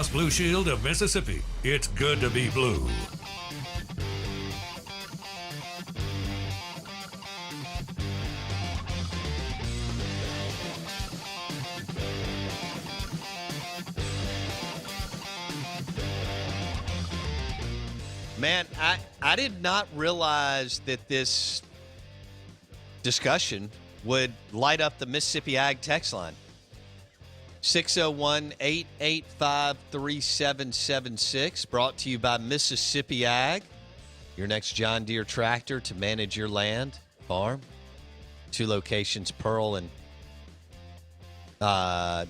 Blue Shield of Mississippi. It's good to be blue. Man, I did not realize that this discussion would light up the Mississippi Ag text line. 601-885-3776, brought to you by Mississippi Ag, your next John Deere tractor to manage your land, farm. 2 locations, Pearl and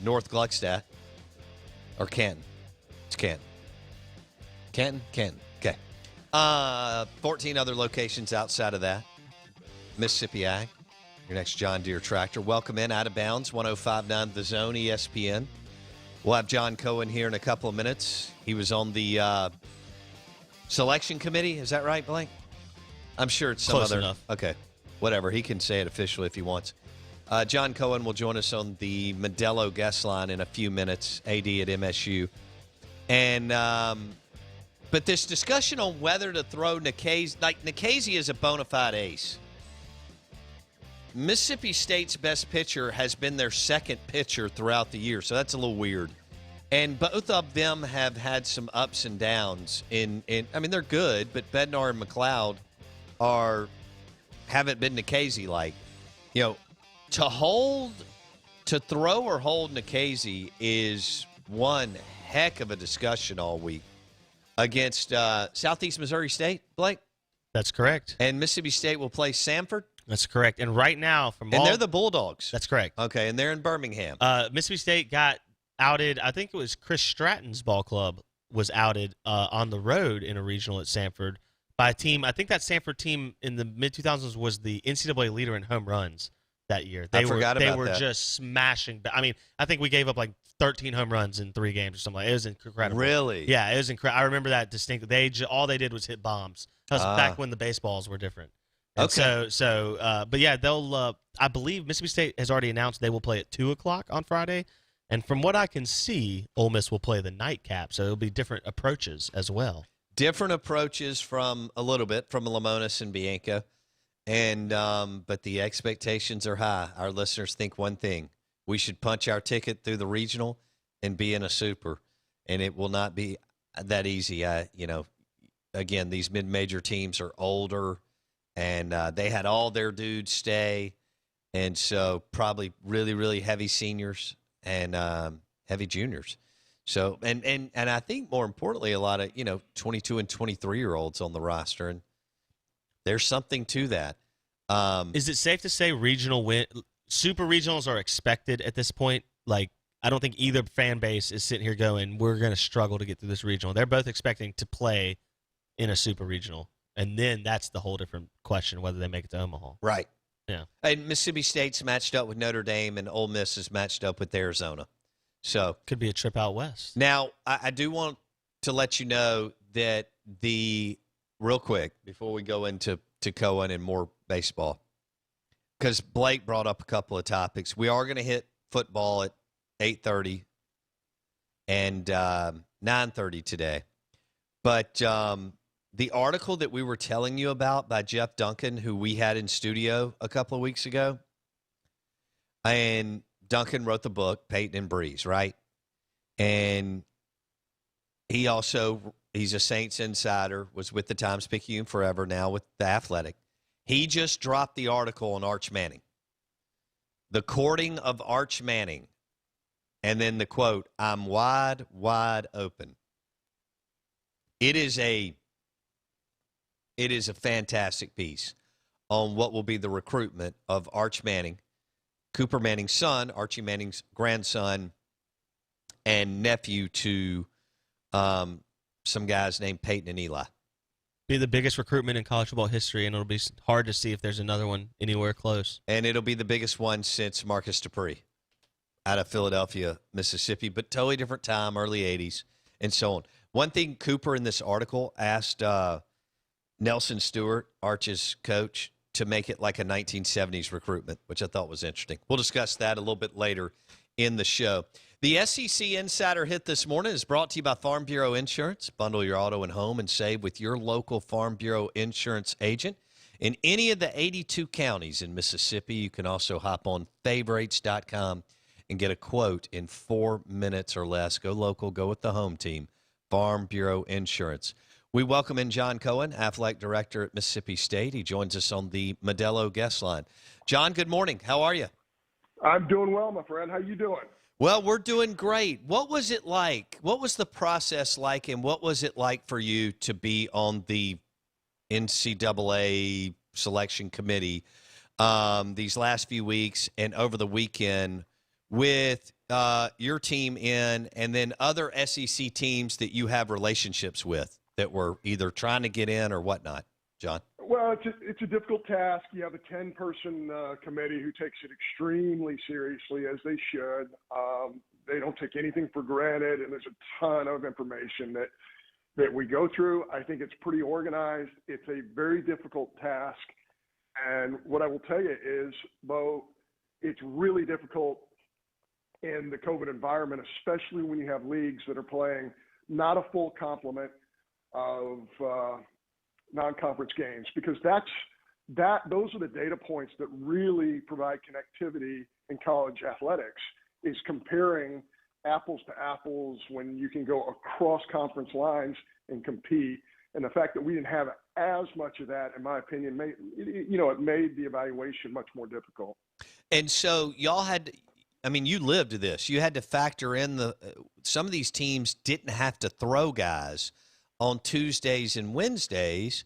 North Gluckstadt, or Canton. It's Canton. Canton. Okay. 14 other locations outside of that. Mississippi Ag, your next John Deere tractor. Welcome in, Out of Bounds, 105.9 The Zone, ESPN. We'll have John Cohen here in a couple of minutes. He was on the selection committee. Is that right, Blake? I'm sure it's some Close other. enough. Okay, whatever. He can say it officially if he wants. John Cohen will join us on the Modelo guest line in a few minutes, AD at MSU. And but this discussion on whether to throw Nikhazy, like Nikhazy is a bona fide ace. Mississippi State's best pitcher has been their second pitcher throughout the year, so that's a little weird. And both of them have had some ups and downs. I mean, they're good, but Bednar and McLeod haven't been Nikhazy like. You know, to throw or hold Nikhazy is one heck of a discussion all week against Southeast Missouri State, Blake. That's correct. And Mississippi State will play Samford. That's correct. And right now, they're the Bulldogs. That's correct. Okay, and they're in Birmingham. Mississippi State got outed. I think it was Chris Stratton's ball club was outed on the road in a regional at Samford by a team. I think that Samford team in the mid-2000s was the NCAA leader in home runs that year. They were just smashing. I mean, I think we gave up like 13 home runs in 3 games or something like that. It was incredible. Really? Yeah, it was incredible. I remember that distinctly. All they did was hit bombs. That was back when the baseballs were different. And okay. But yeah, they'll. I believe Mississippi State has already announced they will play at 2:00 on Friday, and from what I can see, Ole Miss will play the nightcap. So it'll be different approaches as well. Different approaches from Lamonis and Bianco, and but the expectations are high. Our listeners think one thing: we should punch our ticket through the regional and be in a super, and it will not be that easy. Again, these mid-major teams are older. And they had all their dudes stay, and so probably really, really heavy seniors and heavy juniors. So and I think more importantly, a lot of 22 and 23-year-olds on the roster, and there's something to that. Is it safe to say super regionals are expected at this point? Like, I don't think either fan base is sitting here going, "We're going to struggle to get through this regional." They're both expecting to play in a super regional. And then that's the whole different question, whether they make it to Omaha. Right. Yeah. And Mississippi State's matched up with Notre Dame, and Ole Miss is matched up with Arizona. So could be a trip out west. Now, I do want to let you know that real quick, before we go into Cohen and more baseball, because Blake brought up a couple of topics. We are going to hit football at 8:30 and 9:30 today. But the article that we were telling you about by Jeff Duncan, who we had in studio a couple of weeks ago, and Duncan wrote the book, Peyton and Breeze, right? And he's a Saints insider, was with the Times-Picayune forever, now with The Athletic. He just dropped the article on Arch Manning. The courting of Arch Manning. And then the quote, "I'm wide, wide open." It is a fantastic piece on what will be the recruitment of Arch Manning, Cooper Manning's son, Archie Manning's grandson, and nephew to some guys named Peyton and Eli. Be the biggest recruitment in college football history, and it'll be hard to see if there's another one anywhere close. And it'll be the biggest one since Marcus Dupree out of Philadelphia, Mississippi, but totally different time, early 80s, and so on. One thing Cooper in this article asked Nelson Stewart, Arch's coach, to make it like a 1970s recruitment, which I thought was interesting. We'll discuss that a little bit later in the show. The SEC Insider Hit this morning is brought to you by Farm Bureau Insurance. Bundle your auto and home and save with your local Farm Bureau Insurance agent. In any of the 82 counties in Mississippi, you can also hop on favorites.com and get a quote in 4 minutes or less. Go local, go with the home team, Farm Bureau Insurance. We welcome in John Cohen, Athletic Director at Mississippi State. He joins us on the Modelo guest line. John, good morning. How are you? I'm doing well, my friend. How you doing? Well, we're doing great. What was it like? What was the process like, and what was it like for you to be on the NCAA selection committee these last few weeks and over the weekend with your team in, and then other SEC teams that you have relationships with that were either trying to get in or whatnot, John? Well, it's a difficult task. You have a 10-person committee who takes it extremely seriously, as they should. They don't take anything for granted, and there's a ton of information that we go through. I think it's pretty organized. It's a very difficult task. And what I will tell you is, Bo, it's really difficult in the COVID environment, especially when you have leagues that are playing not a full complement of non-conference games, because those are the data points that really provide connectivity in college athletics, is comparing apples to apples when you can go across conference lines and compete. And the fact that we didn't have as much of that, in my opinion, it made the evaluation much more difficult. And so y'all had, you lived this. You had to factor in some of these teams didn't have to throw guys on Tuesdays and Wednesdays,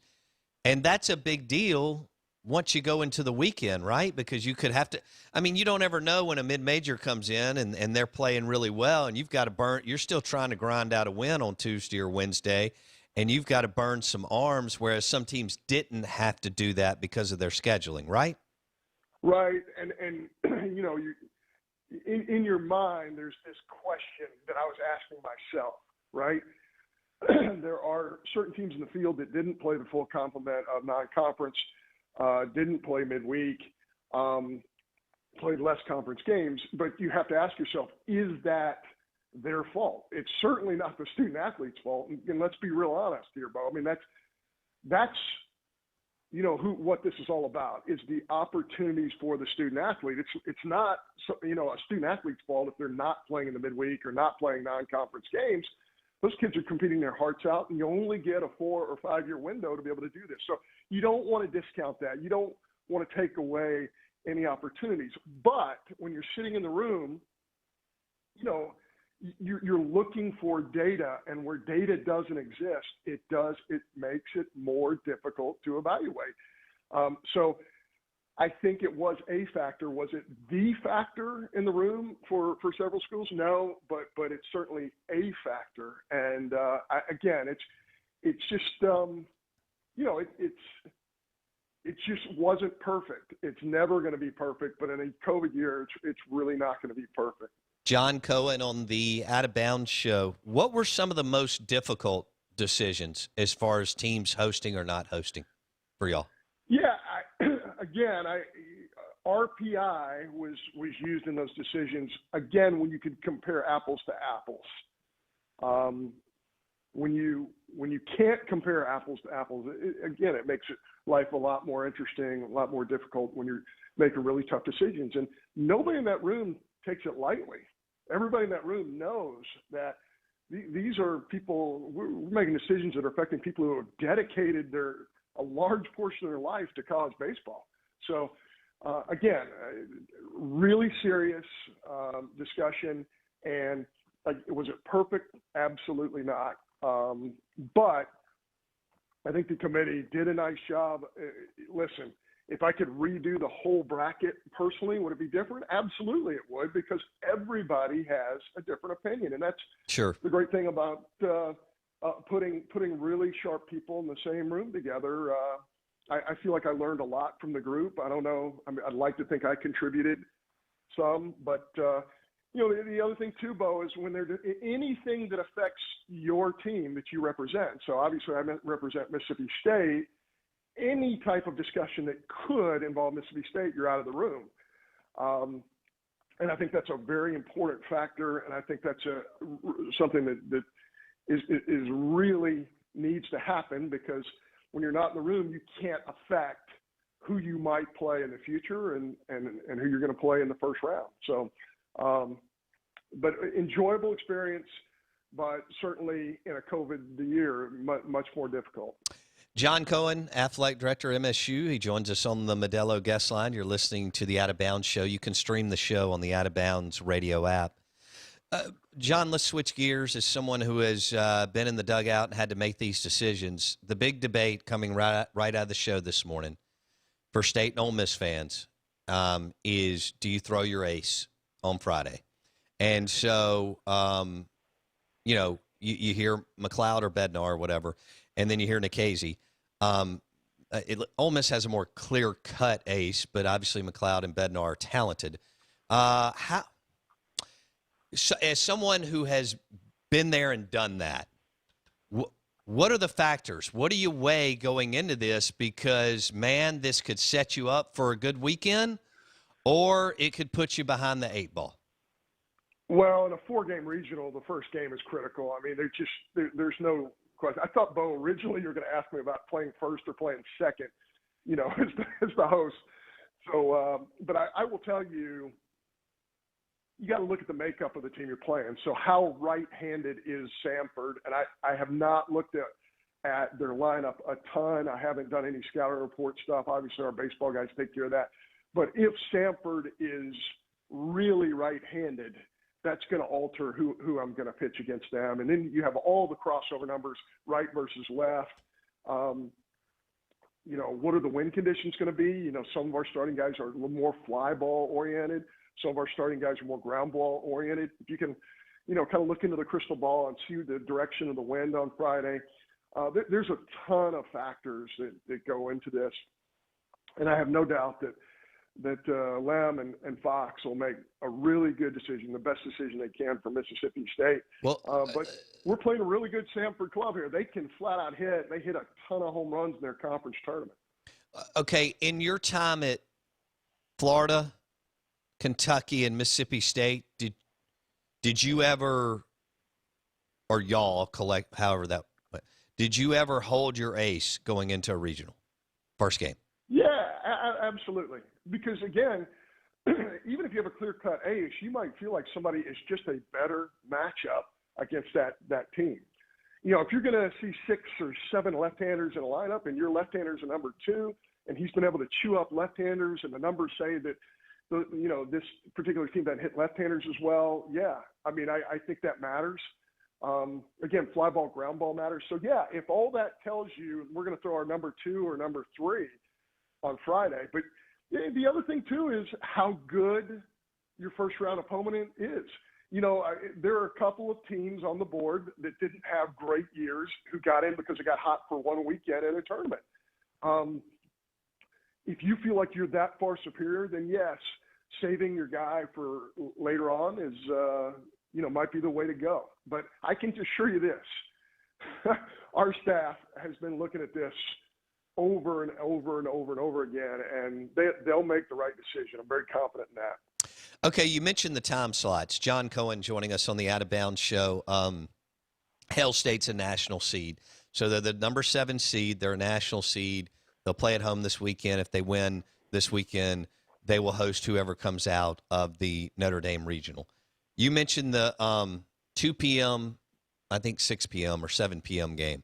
and that's a big deal once you go into the weekend, right? Because you could have to – you don't ever know when a mid-major comes in and they're playing really well, and you've got to you're still trying to grind out a win on Tuesday or Wednesday, and you've got to burn some arms, whereas some teams didn't have to do that because of their scheduling, right? Right, and in your mind, there's this question that I was asking myself, right? There are certain teams in the field that didn't play the full complement of non-conference, didn't play midweek, played less conference games, but you have to ask yourself, is that their fault? It's certainly not the student athlete's fault, and let's be real honest here, Bo. That's what this is all about, is the opportunities for the student athlete. It's not a student athlete's fault if they're not playing in the midweek or not playing non-conference games. Those kids are competing their hearts out, and you only get a 4 or 5 year window to be able to do this. So you don't want to discount that. You don't want to take away any opportunities. But when you're sitting in the room, you're looking for data, and where data doesn't exist, it makes it more difficult to evaluate. So I think it was a factor. Was it the factor in the room for several schools? No, but it's certainly a factor. And it just wasn't perfect. It's never going to be perfect, but in a COVID year, it's really not going to be perfect. John Cohen on the Out of Bounds show. What were some of the most difficult decisions as far as teams hosting or not hosting for y'all? Yeah, RPI was used in those decisions. Again, when you could compare apples to apples. When you can't compare apples to apples, it makes life a lot more interesting, a lot more difficult when you're making really tough decisions. And nobody in that room takes it lightly. Everybody in that room knows that these are people. We're making decisions that are affecting people who have dedicated a large portion of their life to college baseball. So, really serious discussion. And was it perfect? Absolutely not. But I think the committee did a nice job. Listen, if I could redo the whole bracket personally, would it be different? Absolutely it would, because everybody has a different opinion. And that's sure the great thing about putting really sharp people in the same room together. I feel like I learned a lot from the group. I don't know. I'd like to think I contributed some, but the other thing too, Bo, is when there's anything that affects your team that you represent. So obviously I represent Mississippi State. Any type of discussion that could involve Mississippi State, you're out of the room. And I think that's a very important factor, and I think that's something that is really needs to happen, because when you're not in the room, you can't affect who you might play in the future and who you're going to play in the first round. So, but enjoyable experience, but certainly in a COVID year, much more difficult. John Cohen, Athletic Director, MSU. He joins us on the Modelo guest line. You're listening to the Out of Bounds show. You can stream the show on the Out of Bounds radio app. John, let's switch gears. As someone who has been in the dugout and had to make these decisions, the big debate coming right out of the show this morning for State and Ole Miss fans is, do you throw your ace on Friday? And so, you know, you hear McLeod or Bednar or whatever, and then you hear Nikhazy. Ole Miss has a more clear-cut ace, but obviously McLeod and Bednar are talented. So, as someone who has been there and done that, what are the factors? What do you weigh going into this? Because, man, this could set you up for a good weekend, or it could put you behind the 8 ball. Well, in a 4-game regional, the first game is critical. I mean, there's no question. I thought, Bo, originally you were going to ask me about playing first or playing second, you know, as the host. So, but I will tell you, you got to look at the makeup of the team you're playing. So how right-handed is Samford? And I have not looked at their lineup a ton. I haven't done any scouting report stuff. Obviously, our baseball guys take care of that. But if Samford is really right-handed, that's going to alter who I'm going to pitch against them. And then you have all the crossover numbers, right versus left. You know, what are the wind conditions going to be? You know, some of our starting guys are a little more fly ball oriented. Some of our starting guys are more ground ball oriented. If you can, you know, kind of look into the crystal ball and see the direction of the wind on Friday, there's a ton of factors that go into this. And I have no doubt that Lem and Fox will make a really good decision, the best decision they can for Mississippi State. Well, but we're playing a really good Samford club here. They can flat out hit. They hit a ton of home runs in their conference tournament. Okay, in your time at Florida, Kentucky, and Mississippi State, did you ever, or y'all collect, however that went, did you ever hold your ace going into a regional first game? Yeah, absolutely. Because, again, even if you have a clear-cut ace, you might feel like somebody is just a better matchup against that team. You know, if you're going to see 6 or 7 left-handers in a lineup and your left-hander's a number 2 and he's been able to chew up left-handers and the numbers say that, you know, this particular team doesn't hit left-handers as well, yeah. I mean, I think that matters. Again, fly ball, ground ball matters. So, yeah, if all that tells you we're going to throw our number 2 or number 3 on Friday. But the other thing, too, is how good your first-round opponent is. You know, there are a couple of teams on the board that didn't have great years who got in because it got hot for one weekend in a tournament. If you feel like you're that far superior, then, yes, saving your guy for later on is, you know, might be the way to go. But I can assure you this. Our staff has been looking at this over and over and over and over again, and they'll make the right decision. I'm very confident in that. Okay, you mentioned the time slots. John Cohen joining us on the Out of Bounds show. Hail State's a national seed. So they're the number 7 seed. They're a national seed. They'll play at home this weekend. If they win this weekend, they will host whoever comes out of the Notre Dame Regional. You mentioned the 2 p.m., I think 6 p.m. or 7 p.m. game.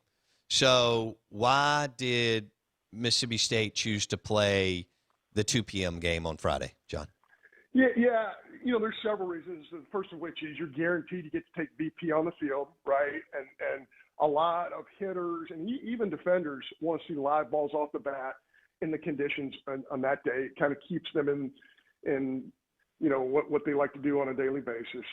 So why did Mississippi State choose to play the 2 p.m. game on Friday, John? Yeah. You know, there's several reasons. The first of which is you're guaranteed to get to take BP on the field, right? And a lot of hitters and even defenders want to see live balls off the bat in the conditions on that day. It kind of keeps them in you know, what they like to do on a daily basis.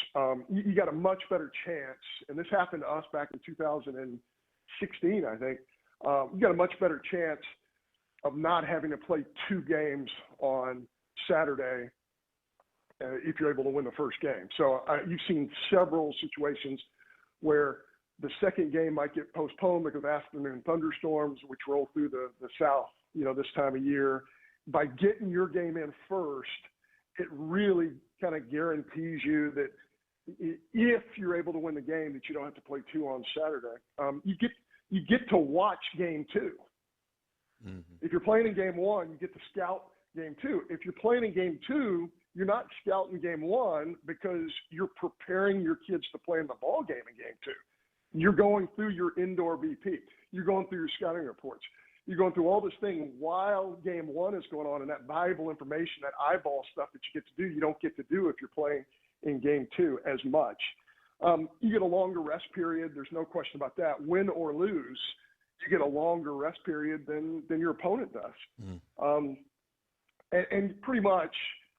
You got a much better chance, and this happened to us back in 2016, I think. You got a much better chance of not having to play 2 games on Saturday if you're able to win the first game. So you've seen several situations where the second game might get postponed because of afternoon thunderstorms, which roll through the South, you know, this time of year. By getting your game in first it really kind of guarantees you that if you're able to win the game, that you don't have to play 2 on Saturday. You get to watch game 2. Mm-hmm. If you're playing in game 1, you get to scout game 2. If you're playing in game 2, you're not scouting game 1 because you're preparing your kids to play in the ball game in game 2. You're going through your indoor BP. You're going through your scouting reports. You're going through all this thing while game 1 is going on, and that valuable information, that eyeball stuff that you get to do, you don't get to do if you're playing in game 2 as much. You get a longer rest period. There's no question about that. Win or lose, you get a longer rest period than your opponent does. Mm. And pretty much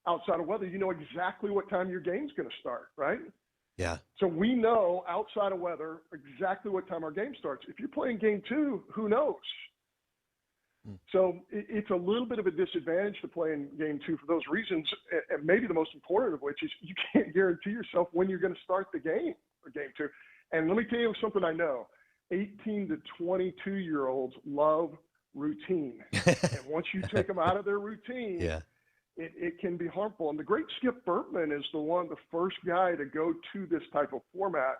outside of weather, you know exactly what time your game's going to start, right? Yeah. So we know outside of weather exactly what time our game starts. If you're playing game 2, who knows? So it's a little bit of a disadvantage to play in game 2 for those reasons, and maybe the most important of which is you can't guarantee yourself when you're going to start the game or game 2. And let me tell you something I know. 18 to 22-year-olds love routine. And once you take them out of their routine, yeah. It can be harmful. And the great Skip Bertman is the first guy to go to this type of format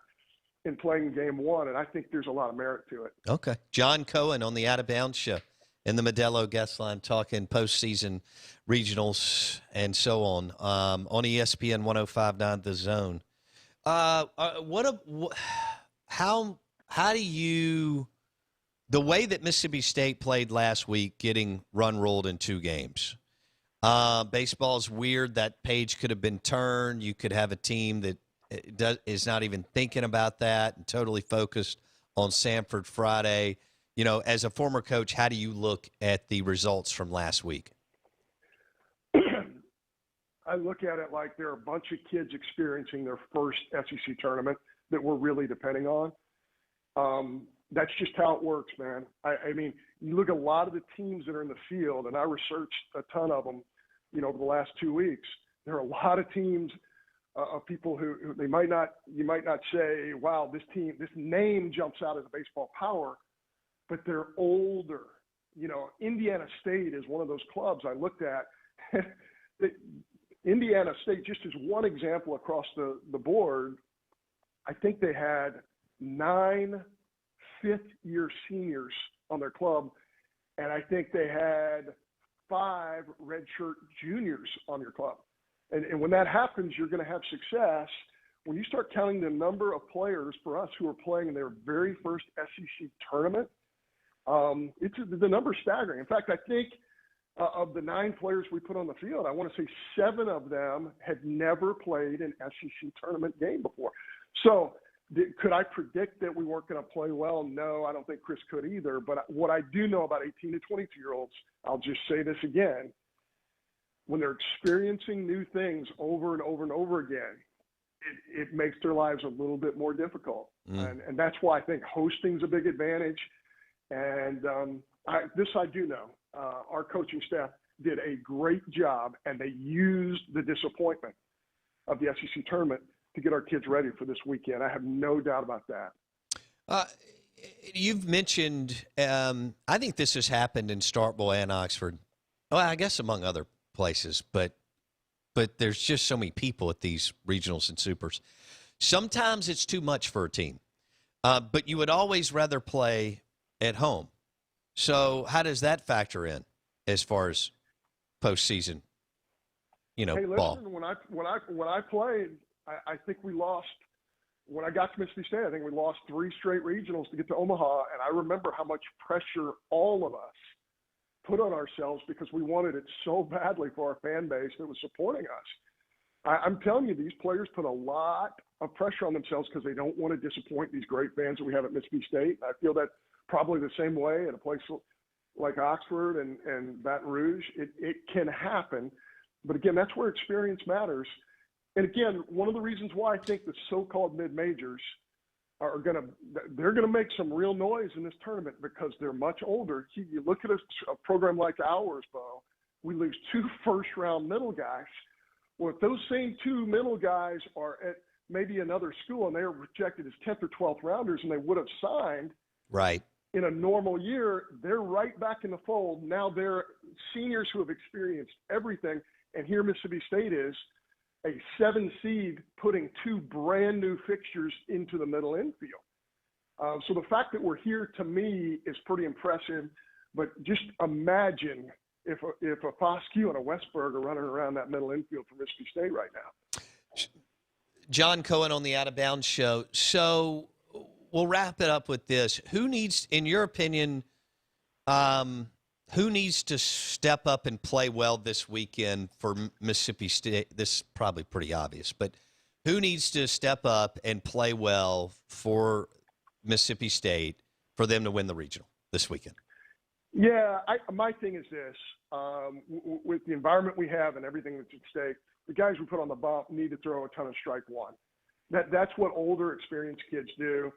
in playing game 1, and I think there's a lot of merit to it. Okay. John Cohen on the Out of Bounds show in the Modelo guest line talking postseason regionals and so on ESPN 105.9 The Zone. How do you – the way that Mississippi State played last week, getting run-rolled in 2 games, baseball's weird. That page could have been turned. You could have a team that is not even thinking about that and totally focused on Samford Friday. You know, as a former coach, how do you look at the results from last week? I look at it like there are a bunch of kids experiencing their first SEC tournament that we're really depending on. That's just how it works, man. I mean, you look at a lot of the teams that are in the field, and I researched a ton of them, over the last 2 weeks. There are a lot of teams of people who you might not say, wow, this name jumps out as a baseball power, but they're older. Indiana State is one of those clubs I looked at. Indiana State, just as one example across the board, I think they had 9 fifth-year seniors on their club, and I think they had 5 redshirt juniors on your club. And when that happens, you're going to have success. When you start counting the number of players for us who are playing in their very first SEC tournament, the number's staggering. In fact, I think of the 9 players we put on the field, I want to say 7 of them had never played an SEC tournament game before. So could I predict that we weren't going to play well? No, I don't think Chris could either. But what I do know about 18 to 22-year-olds, I'll just say this again, when they're experiencing new things over and over and over again, it makes their lives a little bit more difficult. And that's why I think hosting's a big advantage. And I do know. Our coaching staff did a great job, and they used the disappointment of the SEC tournament to get our kids ready for this weekend. I have no doubt about that. You've mentioned, I think this has happened in Starkville and Oxford. Well, I guess among other places, but there's just so many people at these regionals and supers. Sometimes it's too much for a team, but you would always rather play at home. So how does that factor in as far as postseason, hey, listen, ball? When I played, I think we lost. When I got to Mississippi State, I think we lost 3 straight regionals to get to Omaha, and I remember how much pressure all of us put on ourselves because we wanted it so badly for our fan base that was supporting us. I'm telling you, these players put a lot of pressure on themselves because they don't want to disappoint these great fans that we have at Mississippi State. I feel that probably the same way at a place like Oxford and Baton Rouge. It can happen, but again, that's where experience matters. And again, one of the reasons why I think the so-called mid-majors they're going to make some real noise in this tournament because they're much older. You look at a program like ours, Bo, we lose 2 first-round middle guys. Well, if those same 2 middle guys are at maybe another school and they are projected as 10th or 12th rounders and they would have signed right in a normal year, they're right back in the fold. Now they're seniors who have experienced everything, And here Mississippi State is a 7 seed putting 2 brand new fixtures into the middle infield. So the fact that we're here, to me, is pretty impressive. But just imagine if a Foscue and a Westberg are running around that middle infield for Mississippi State right now. John Cohen on the Out of Bounds show. So we'll wrap it up with this. Who needs, in your opinion, who needs to step up and play well this weekend for Mississippi State? This is probably pretty obvious, but who needs to step up and play well for Mississippi State for them to win the regional this weekend? Yeah, my thing is this. With the environment we have and everything that's at stake, the guys we put on the bump need to throw a ton of strike one. That's what older, experienced kids do.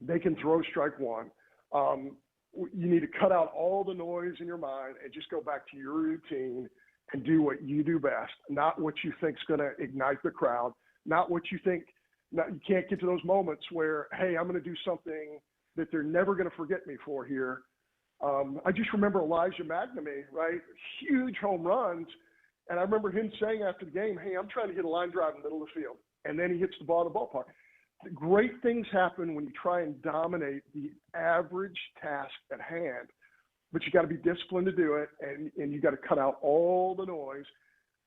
They can throw strike one. You need to cut out all the noise in your mind and just go back to your routine and do what you do best, not what you think is going to ignite the crowd, not what you think. You can't get to those moments where, hey, I'm going to do something that they're never going to forget me for here. I just remember Elijah McNamee, right? Huge home runs. And I remember him saying after the game, hey, I'm trying to hit a line drive in the middle of the field. And then he hits the ball in the ballpark. Great things happen when you try and dominate the average task at hand. But you got to be disciplined to do it, and you got to cut out all the noise.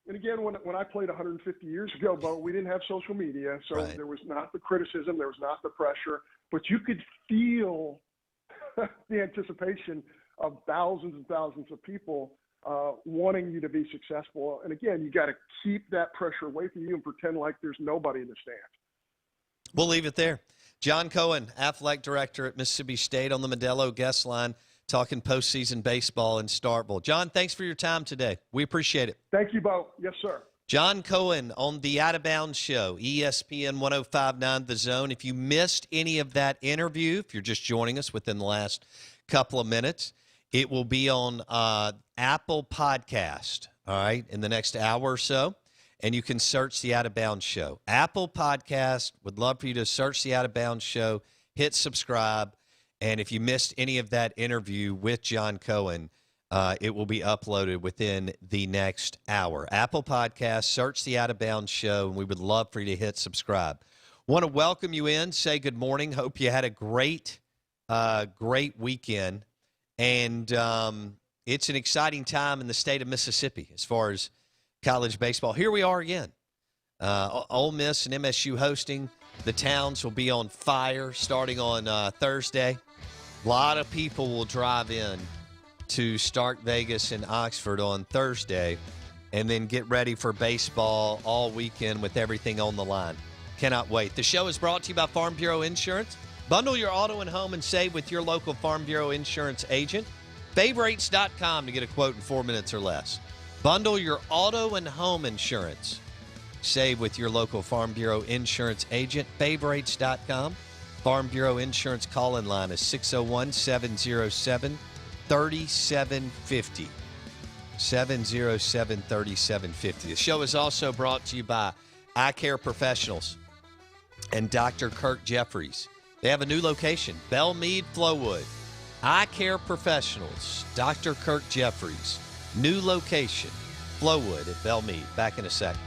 And again, when I played 150 years ago, Bo, we didn't have social media, so Right. There was not the criticism, there was not the pressure, but you could feel the anticipation of thousands and thousands of people wanting you to be successful. And again, you got to keep that pressure away from you and pretend like there's nobody in the stands. We'll leave it there. John Cohen, athletic director at Mississippi State, on the Modelo guest line, talking postseason baseball in Starkville. John, thanks for your time today. We appreciate it. Thank you, Bo. Yes, sir. John Cohen on the Out of Bounds show, ESPN 105.9 The Zone. If you missed any of that interview, if you're just joining us within the last couple of minutes, it will be on Apple Podcast, all right, in the next hour or so. And you can search the Out of Bounds show. Apple Podcast, would love for you to search the Out of Bounds show, hit subscribe. And if you missed any of that interview with John Cohen, it will be uploaded within the next hour. Apple Podcast, search the Out of Bounds show, and we would love for you to hit subscribe. Want to welcome you in, say good morning. Hope you had a great weekend. And it's an exciting time in the state of Mississippi as far as college baseball. Here we are again. Ole Miss and MSU hosting. The towns will be on fire starting on Thursday. A lot of people will drive in to Stark Vegas and Oxford on Thursday and then get ready for baseball all weekend with everything on the line. Cannot wait. The show is brought to you by Farm Bureau Insurance. Bundle your auto and home and save with your local Farm Bureau Insurance agent. Favorites.com to get a quote in 4 minutes or less. Bundle your auto and home insurance. Save with your local Farm Bureau Insurance agent. Favorites.com. Farm Bureau Insurance call-in line is 601-707-3750. 707-3750. The show is also brought to you by Eye Care Professionals and Dr. Kirk Jeffries. They have a new location, Belmead, Flowood. Eye Care Professionals, Dr. Kirk Jeffries. New location, Flowood at Belmead. Back in a second.